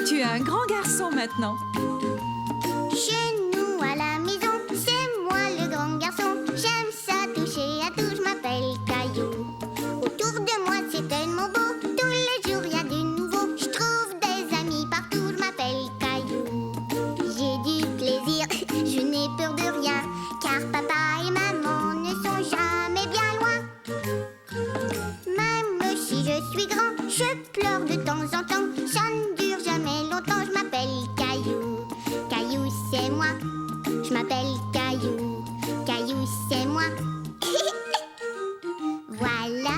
Tu es un grand garçon maintenant. Chez nous à la maison, c'est moi le grand garçon. J'aime ça toucher à tout, je m'appelle Caillou. Autour de moi c'est tellement beau, tous les jours il y a du nouveau. Je trouve des amis partout, je m'appelle Caillou. J'ai du plaisir, je n'ai peur de rien, car papa et maman ne sont jamais bien loin. Même si je suis grand, je pleure de temps en temps. Ça ne dure jamais longtemps, je m'appelle Caillou. Caillou, c'est moi. Je m'appelle Caillou. Caillou, c'est moi. Voilà.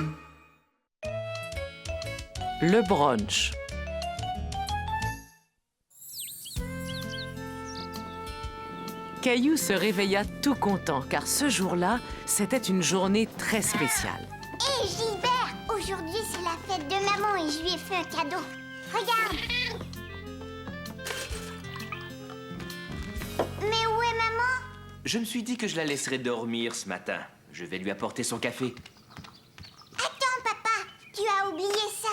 Le brunch. Caillou se réveilla tout content, car ce jour-là, c'était une journée très spéciale. Hé, Gilbert, aujourd'hui c'est la fête de maman et je lui ai fait un cadeau. Regarde. Mais où est maman? Je me suis dit que je la laisserais dormir ce matin. Je vais lui apporter son café. Attends, papa, tu as oublié ça.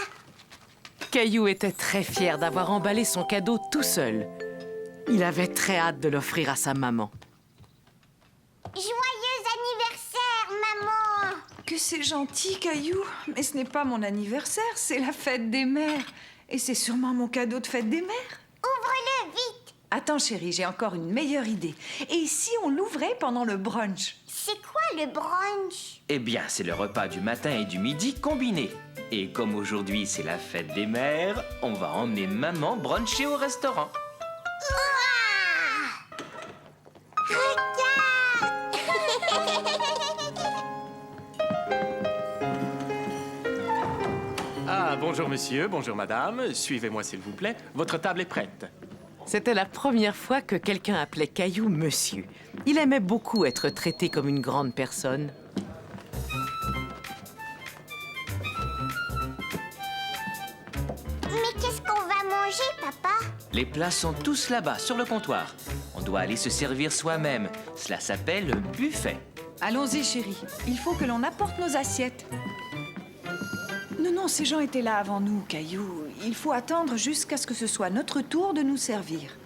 Caillou était très fier d'avoir emballé son cadeau tout seul. Il avait très hâte de l'offrir à sa maman. Joyeux anniversaire, maman. Que c'est gentil, Caillou. Mais ce n'est pas mon anniversaire, c'est la fête des mères. Et c'est sûrement mon cadeau de fête des mères. Ouvre-le vite. Attends, chérie, j'ai encore une meilleure idée. Et si on l'ouvrait pendant le brunch? C'est quoi le brunch? Eh bien, c'est le repas du matin et du midi combiné. Et comme aujourd'hui c'est la fête des mères, on va emmener maman bruncher au restaurant. Ah, bonjour monsieur, bonjour madame. Suivez-moi s'il vous plaît. Votre table est prête. C'était la première fois que quelqu'un appelait Caillou monsieur. Il aimait beaucoup être traité comme une grande personne. Mais qu'est-ce qu'on va manger, papa? Les plats sont tous là-bas, sur le comptoir. On doit aller se servir soi-même. Cela s'appelle un buffet. Allons-y, chérie. Il faut que l'on apporte nos assiettes. Non, ces gens étaient là avant nous, Caillou. Il faut attendre jusqu'à ce que ce soit notre tour de nous servir.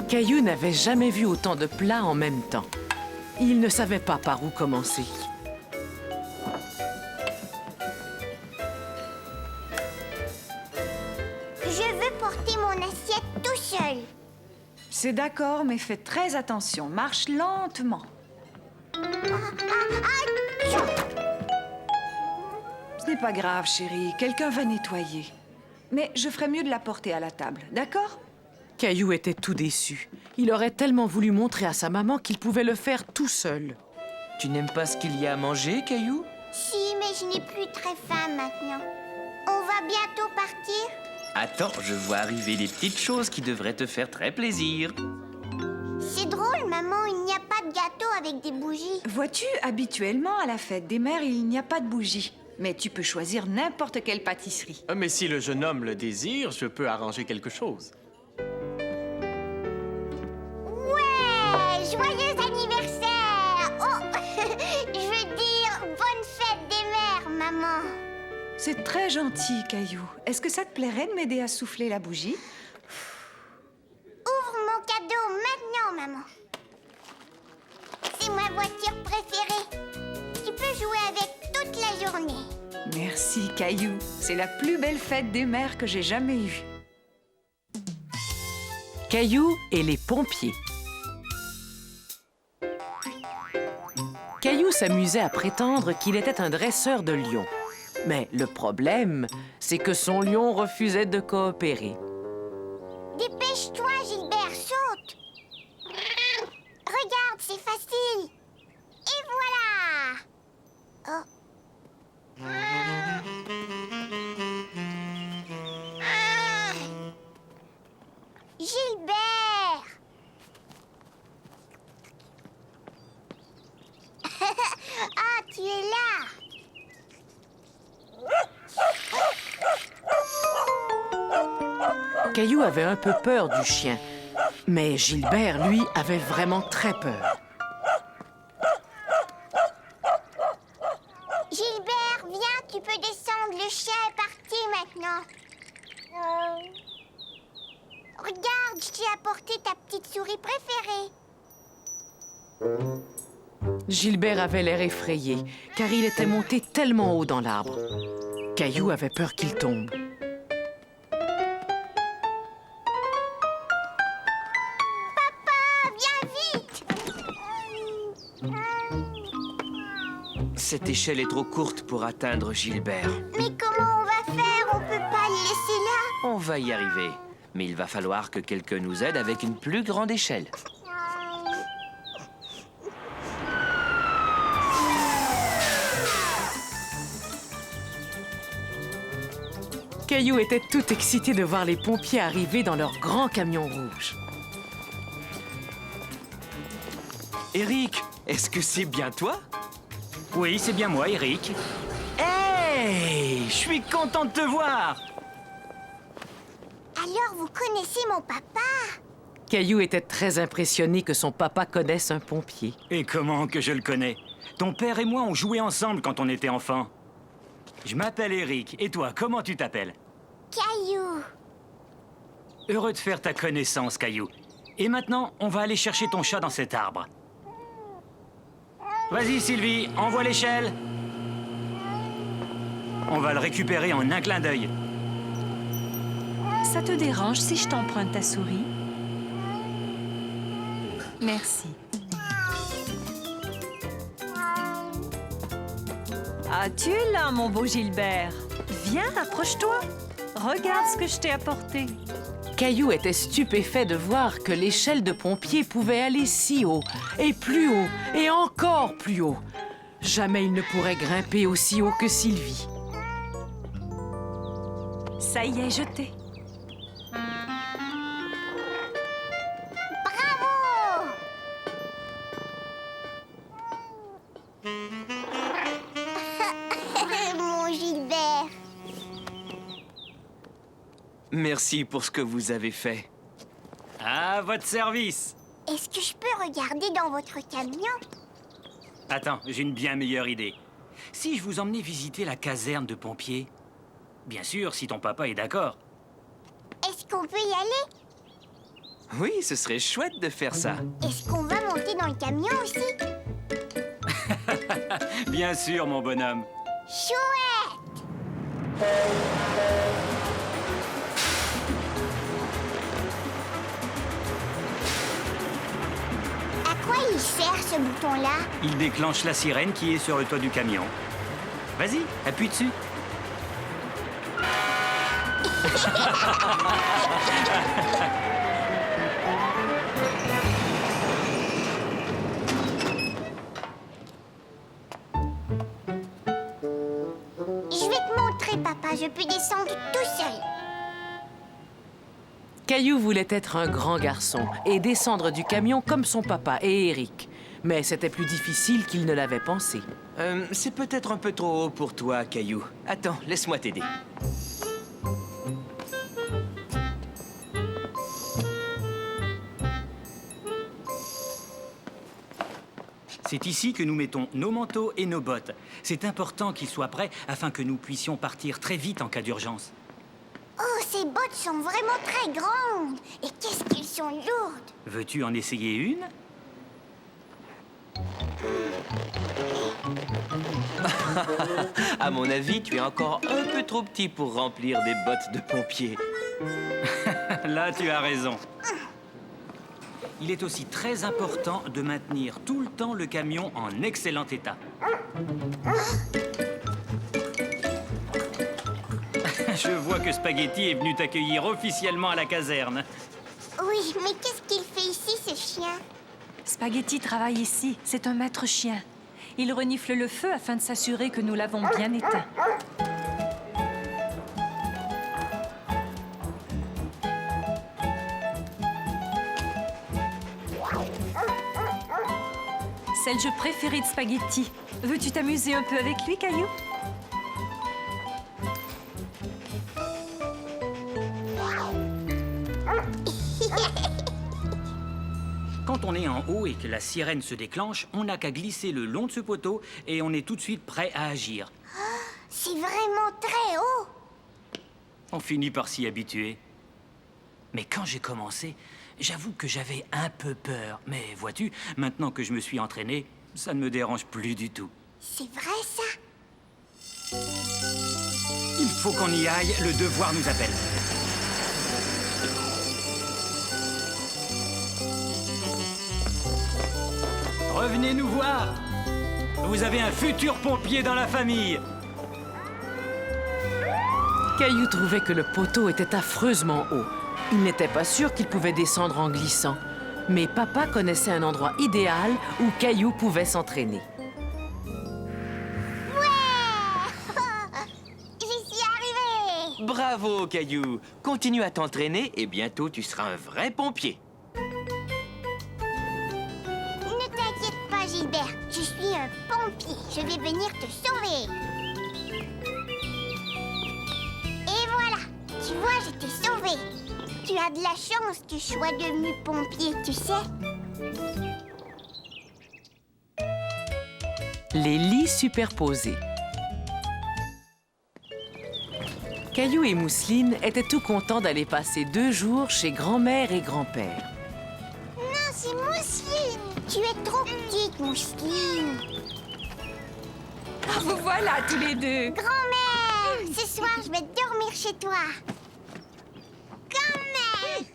Caillou n'avait jamais vu autant de plats en même temps. Il ne savait pas par où commencer. Je veux porter mon assiette tout seul. C'est d'accord, mais fais très attention. Marche lentement. Ce n'est pas grave, chérie. Quelqu'un va nettoyer. Mais je ferais mieux de la porter à la table, d'accord? Caillou était tout déçu. Il aurait tellement voulu montrer à sa maman qu'il pouvait le faire tout seul. Tu n'aimes pas ce qu'il y a à manger, Caillou? Si, mais je n'ai plus très faim maintenant. On va bientôt partir? Attends, je vois arriver des petites choses qui devraient te faire très plaisir. C'est drôle, maman, il n'y a pas de gâteau avec des bougies. Vois-tu, habituellement, à la fête des mères, il n'y a pas de bougie. Mais tu peux choisir n'importe quelle pâtisserie. Mais si le jeune homme le désire, je peux arranger quelque chose. Ouais! Joyeux anniversaire! Oh! Je veux dire, bonne fête des mères, maman. C'est très gentil, Caillou. Est-ce que ça te plairait de m'aider à souffler la bougie? Ouvre mon cadeau maintenant, maman. C'est ma voiture préférée. Tu peux jouer avec toute la journée. Merci, Caillou. C'est la plus belle fête des mères que j'ai jamais eue. Caillou et les pompiers. Caillou s'amusait à prétendre qu'il était un dresseur de lions. Mais le problème, c'est que son lion refusait de coopérer. Dépêche-toi, Gilbert, saute. Regarde, c'est facile. Et voilà. Oh. Gilbert. Ah, tu es là. Caillou avait un peu peur du chien, mais Gilbert, lui, avait vraiment très peur. Gilbert, viens tu peux descendre, le chien est parti maintenant. Regarde, je t'ai apporté ta petite souris préférée. Gilbert avait l'air effrayé, car il était monté tellement haut dans l'arbre. Caillou avait peur qu'il tombe. Viens vite. Cette échelle est trop courte pour atteindre Gilbert. Mais comment on va faire? On peut pas le laisser là. On va y arriver. Mais il va falloir que quelqu'un nous aide avec une plus grande échelle. Caillou était tout excité de voir les pompiers arriver dans leur grand camion rouge. Eric, est-ce que c'est bien toi? Oui, c'est bien moi, Eric. Hey! Je suis content de te voir! Alors, vous connaissez mon papa? Caillou était très impressionné que son papa connaisse un pompier. Et comment que je le connais? Ton père et moi, on jouait ensemble quand on était enfants. Je m'appelle Eric. Et toi, comment tu t'appelles? Caillou. Heureux de faire ta connaissance, Caillou. Et maintenant, on va aller chercher ton chat dans cet arbre. Vas-y, Sylvie, envoie l'échelle. On va le récupérer en un clin d'œil. Ça te dérange si je t'emprunte ta souris? Merci. Ah, tu es là, mon beau Gilbert. Viens, approche-toi. Regarde ce que je t'ai apporté. Caillou était stupéfait de voir que l'échelle de pompier pouvait aller si haut, et plus haut, et encore plus haut. Jamais il ne pourrait grimper aussi haut que Sylvie. Ça y est, jeté. Bravo! Mon Gilbert. Merci pour ce que vous avez fait. À votre service. Est-ce que je peux regarder dans votre camion? Attends, j'ai une bien meilleure idée. Si je vous emmenais visiter la caserne de pompiers? Bien sûr, si ton papa est d'accord. Est-ce qu'on peut y aller? Oui, ce serait chouette de faire ça. Est-ce qu'on va monter dans le camion aussi? Bien sûr, mon bonhomme. Chouette! À quoi il sert ce bouton-là? Il déclenche la sirène qui est sur le toit du camion. Vas-y, appuie dessus. Je vais te montrer, papa. Je peux descendre tout seul. Caillou voulait être un grand garçon et descendre du camion comme son papa et Eric. Mais c'était plus difficile qu'il ne l'avait pensé. C'est peut-être un peu trop haut pour toi, Caillou. Attends, laisse-moi t'aider. C'est ici que nous mettons nos manteaux et nos bottes. C'est important qu'ils soient prêts afin que nous puissions partir très vite en cas d'urgence. Oh, ces bottes sont vraiment très grandes. Et qu'est-ce qu'elles sont lourdes. Veux-tu en essayer une? À mon avis, tu es encore un peu trop petit pour remplir des bottes de pompier. Là, tu as raison. Il est aussi très important de maintenir tout le temps le camion en excellent état. Je vois que Spaghetti est venu t'accueillir officiellement à la caserne. Oui, mais qu'est-ce qu'il fait ici, ce chien? Spaghetti travaille ici. C'est un maître chien. Il renifle le feu afin de s'assurer que nous l'avons bien éteint. C'est le jeu préféré de Spaghetti. Veux-tu t'amuser un peu avec lui, Caillou? Quand on est en haut et que la sirène se déclenche, on n'a qu'à glisser le long de ce poteau et on est tout de suite prêt à agir. C'est vraiment très haut. On finit par s'y habituer. Mais quand j'ai commencé, j'avoue que j'avais un peu peur. Mais vois-tu, maintenant que je me suis entraîné, ça ne me dérange plus du tout. C'est vrai, ça? Il faut qu'on y aille, le devoir nous appelle. Revenez nous voir. Vous avez un futur pompier dans la famille. Caillou trouvait que le poteau était affreusement haut. Il n'était pas sûr qu'il pouvait descendre en glissant. Mais papa connaissait un endroit idéal où Caillou pouvait s'entraîner. J'y suis arrivée. Bravo, Caillou. Continue à t'entraîner et bientôt tu seras un vrai pompier. Ne t'inquiète pas, Gilbert. Je suis un pompier. Je vais venir te sauver. Et voilà. Tu vois, je t'ai sauvé. Tu as de la chance que je sois devenu pompier, tu sais. Les lits superposés. Caillou et Mousseline étaient tout contents d'aller passer 2 jours chez grand-mère et grand-père. Non, c'est Mousseline. Tu es trop petite, Mousseline. Ah, vous voilà tous les deux. Grand-mère, ce soir, je vais dormir chez toi. Grand-mère.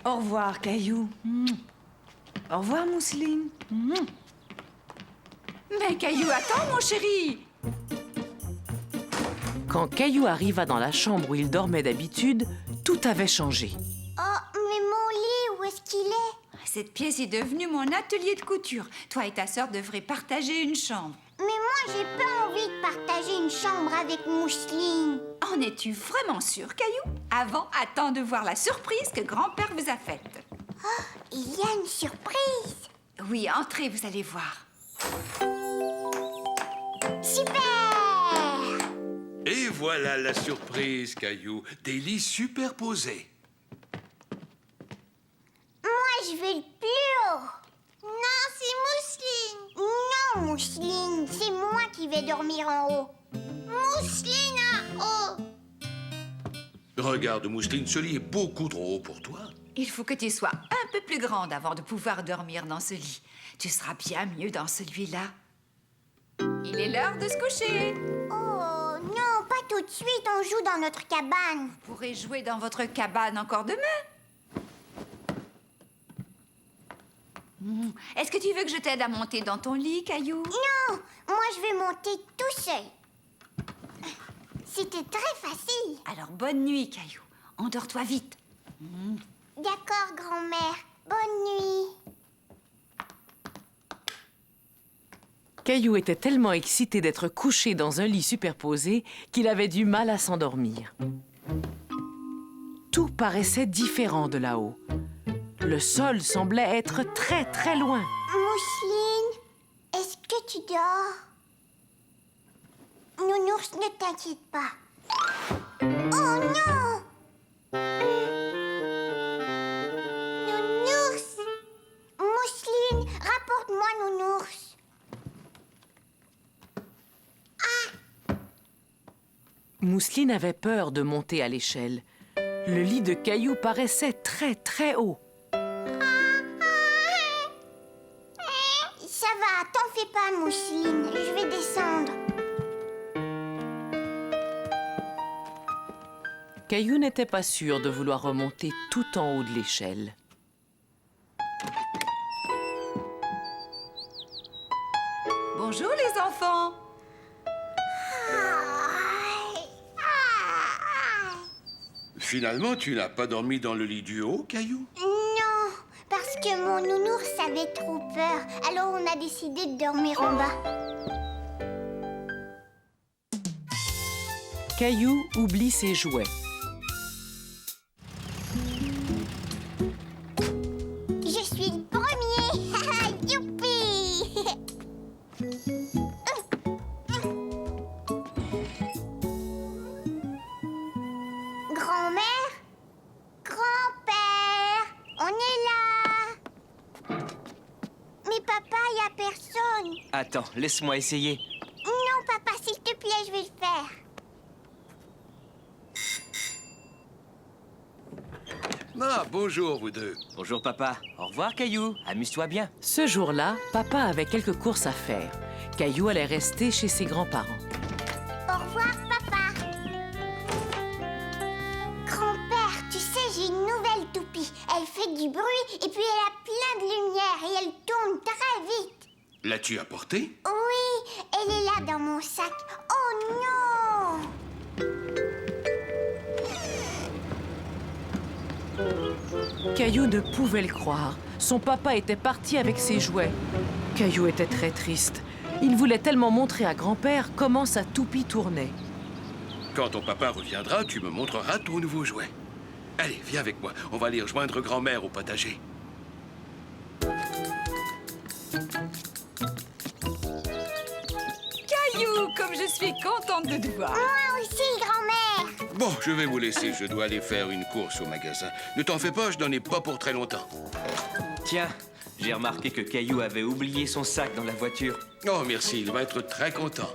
Au revoir, Caillou. Au revoir, Mousseline. Mais Caillou, attends, mon chéri. Quand Caillou arriva dans la chambre où il dormait d'habitude, tout avait changé. Oh, mais mon lit, où est-ce qu'il est? Cette pièce est devenue mon atelier de couture. Toi et ta sœur devraient partager une chambre. Mais moi, j'ai pas envie de partager une chambre avec Mousseline. En es-tu vraiment sûre, Caillou? Avant, attends de voir la surprise que grand-père vous a faite. Il y a une surprise. Oui, entrez, vous allez voir. Super! Et voilà la surprise, Caillou. Des lits superposés. Moi, je veux le plus haut. Non, c'est Mousseline. Non, Mousseline, c'est moi qui vais dormir en haut. Mousseline en haut. Regarde, Mousseline, ce lit est beaucoup trop haut pour toi. Il faut que tu sois un peu plus grande avant de pouvoir dormir dans ce lit. Tu seras bien mieux dans celui-là. Il est l'heure de se coucher. Oh, non, pas tout de suite, on joue dans notre cabane. Vous pourrez jouer dans votre cabane encore demain. Est-ce que tu veux que je t'aide à monter dans ton lit, Caillou? Non, moi je vais monter tout seul. C'était très facile. Alors, bonne nuit, Caillou. Endors-toi vite. D'accord, grand-mère. Bonne nuit. Caillou était tellement excité d'être couché dans un lit superposé qu'il avait du mal à s'endormir. Tout paraissait différent de là-haut. Le sol semblait être très, très loin. Mousseline, est-ce que tu dors? Nounours, ne t'inquiète pas. Oh non! Nounours! Mousseline, rapporte-moi Nounours. Mousseline avait peur de monter à l'échelle. Le lit de Caillou paraissait très, très haut. Ça va, t'en fais pas, Mousseline. Je vais descendre. Caillou n'était pas sûr de vouloir remonter tout en haut de l'échelle. Bonjour, les enfants. Finalement, tu n'as pas dormi dans le lit du haut, Caillou? Non, parce que mon nounours avait trop peur. Alors on a décidé de dormir en bas. Caillou oublie ses jouets. Je suis le premier. Youpi! Grand-mère? Grand-père? On est là! Mais papa, y a personne. Attends, laisse-moi essayer. Non, je vais le faire. Ah, bonjour, vous deux. Bonjour papa. Au revoir Caillou. Amuse-toi bien. Ce jour-là, papa avait quelques courses à faire. Caillou allait rester chez ses grands-parents. Au revoir, papa. Grand-père, tu sais, j'ai une nouvelle toupie. Elle fait du bruit et puis elle a plein de lumière et elle tourne très vite. L'as-tu apportée? Oui, elle est là dans mon sac. Oh non! Caillou ne pouvait le croire. Son papa était parti avec ses jouets. Caillou était très triste. Il voulait tellement montrer à grand-père comment sa toupie tournait. Quand ton papa reviendra, tu me montreras ton nouveau jouet. Allez, viens avec moi. On va aller rejoindre grand-mère au potager. Caillou, comme je suis contente de te voir. Moi aussi, grand-mère. Bon, je vais vous laisser. Je dois aller faire une course au magasin. Ne t'en fais pas, je n'en ai pas pour très longtemps. Tiens, j'ai remarqué que Caillou avait oublié son sac dans la voiture. Oh, merci. Il va être très content.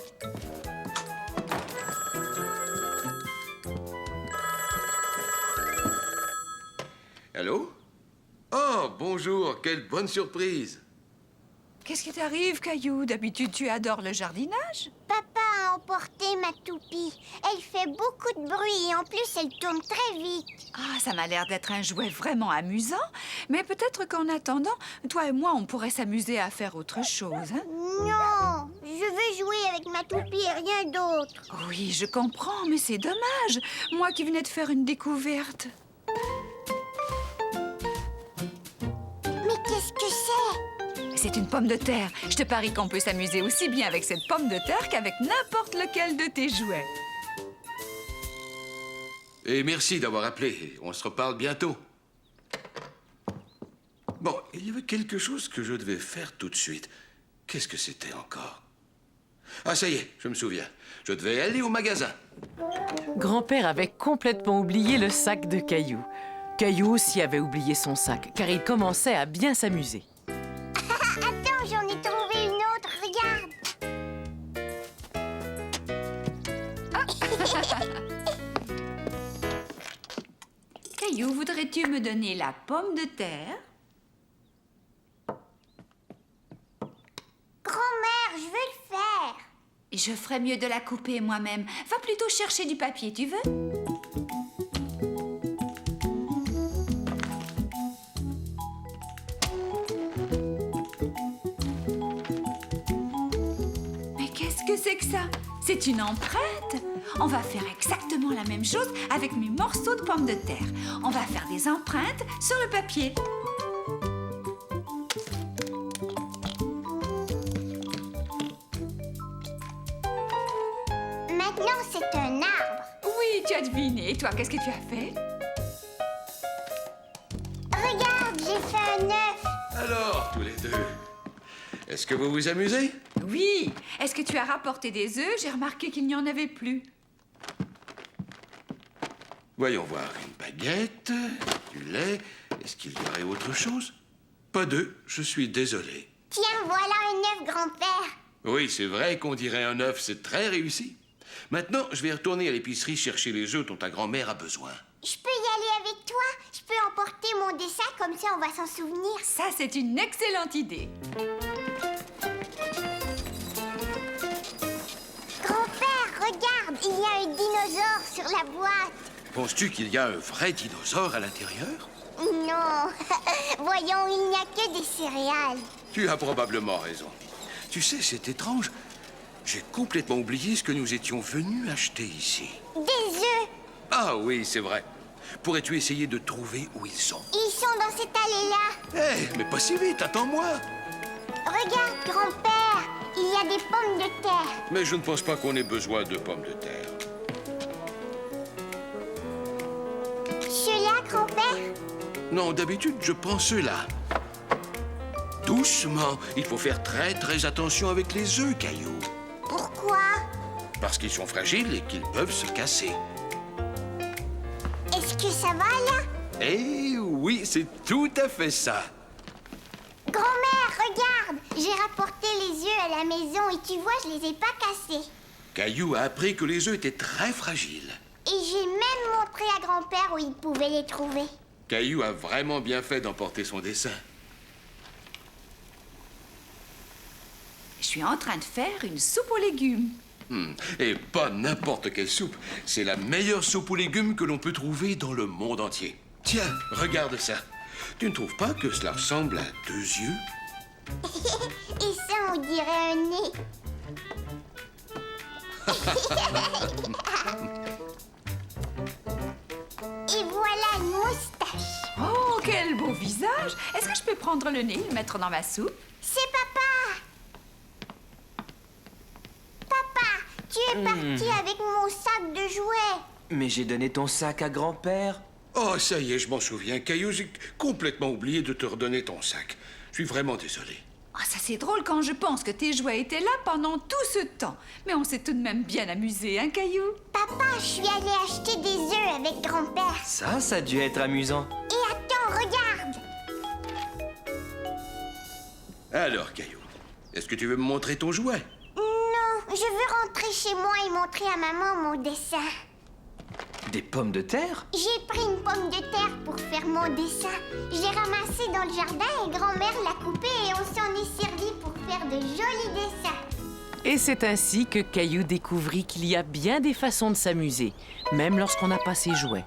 Allô? Oh, bonjour. Quelle bonne surprise. Qu'est-ce qui t'arrive, Caillou? D'habitude, tu adores le jardinage. Papa a emporté ma toupie. Elle fait beaucoup de bruit et en plus, elle tourne très vite. Ah, ça m'a l'air d'être un jouet vraiment amusant. Mais peut-être qu'en attendant, toi et moi, on pourrait s'amuser à faire autre chose, hein? Non, je veux jouer avec ma toupie et rien d'autre. Oui, je comprends, mais c'est dommage. Moi qui venais de faire une découverte. Mais qu'est-ce que c'est? C'est une pomme de terre. Je te parie qu'on peut s'amuser aussi bien avec cette pomme de terre qu'avec n'importe lequel de tes jouets. Et merci d'avoir appelé. On se reparle bientôt. Bon, il y avait quelque chose que je devais faire tout de suite. Qu'est-ce que c'était encore? Ah, ça y est, je me souviens. Je devais aller au magasin. Grand-père avait complètement oublié le sac de Caillou. Caillou aussi avait oublié son sac, car il commençait à bien s'amuser. Attends, j'en ai trouvé une autre, regarde. Caillou, voudrais-tu me donner la pomme de terre? Grand-mère, je veux le faire. Je ferais mieux de la couper moi-même. Va plutôt chercher du papier, tu veux? Mais qu'est-ce que c'est que ça? C'est une empreinte? On va faire exactement la même chose avec mes morceaux de pommes de terre. On va faire des empreintes sur le papier. Maintenant, c'est un arbre. Oui, tu as deviné. Et toi, qu'est-ce que tu as fait? Regarde, j'ai fait un œuf. Alors, tous les deux, est-ce que vous vous amusez? Oui. Est-ce que tu as rapporté des œufs? J'ai remarqué qu'il n'y en avait plus. Voyons voir. Une baguette, du lait. Est-ce qu'il y aurait autre chose? Pas d'œufs, je suis désolé. Tiens, voilà un œuf, grand-père. Oui, c'est vrai qu'on dirait un œuf, c'est très réussi. Maintenant, je vais retourner à l'épicerie chercher les œufs dont ta grand-mère a besoin. Je peux y aller avec toi? Je peux emporter mon dessin, comme ça on va s'en souvenir. Ça, c'est une excellente idée. Grand-père, regarde, il y a un dinosaure sur la boîte. Penses-tu qu'il y a un vrai dinosaure à l'intérieur? Non, voyons, il n'y a que des céréales. Tu as probablement raison. Tu sais, c'est étrange. J'ai complètement oublié ce que nous étions venus acheter ici. Des œufs. Ah oui, c'est vrai. Pourrais-tu essayer de trouver où ils sont? Ils sont dans cette allée-là. Mais pas si vite, attends-moi. Regarde, grand-père, il y a des pommes de terre. Mais je ne pense pas qu'on ait besoin de pommes de terre. Ceux-là, grand-père? Non, d'habitude, je prends ceux-là. Doucement. Il faut faire très attention avec les œufs, Caillou. Pourquoi? Parce qu'ils sont fragiles et qu'ils peuvent se casser. Est-ce que ça va, là? Eh oui, c'est tout à fait ça. Grand-mère, regarde, j'ai rapporté les œufs à la maison et tu vois, je les ai pas cassés. Caillou a appris que les œufs étaient très fragiles. Et j'ai même montré à grand-père où il pouvait les trouver. Caillou a vraiment bien fait d'emporter son dessin. Je suis en train de faire une soupe aux légumes. Et pas n'importe quelle soupe. C'est la meilleure soupe aux légumes que l'on peut trouver dans le monde entier. Tiens, regarde ça. Tu ne trouves pas que cela ressemble à 2 yeux? Et ça, on dirait un nez. Et voilà une moustache. Oh, quel beau visage! Est-ce que je peux prendre le nez et le mettre dans ma soupe? C'est papa. Papa, tu es parti avec mon sac de jouets. Mais j'ai donné ton sac à grand-père. Oh, ça y est, je m'en souviens. Caillou, j'ai complètement oublié de te redonner ton sac. Je suis vraiment désolé. Ah, ça c'est drôle quand je pense que tes jouets étaient là pendant tout ce temps. Mais on s'est tout de même bien amusé, hein, Caillou? Papa, je suis allée acheter des œufs avec grand-père. Ça a dû être amusant. Et attends, regarde. Alors, Caillou, est-ce que tu veux me montrer ton jouet? Non, je veux rentrer chez moi et montrer à maman mon dessin. Des pommes de terre? J'ai pris une pomme de terre pour faire mon dessin. Je l'ai ramassée dans le jardin et grand-mère l'a coupée et on s'en est servi pour faire de jolis dessins. Et c'est ainsi que Caillou découvrit qu'il y a bien des façons de s'amuser, même lorsqu'on n'a pas ses jouets.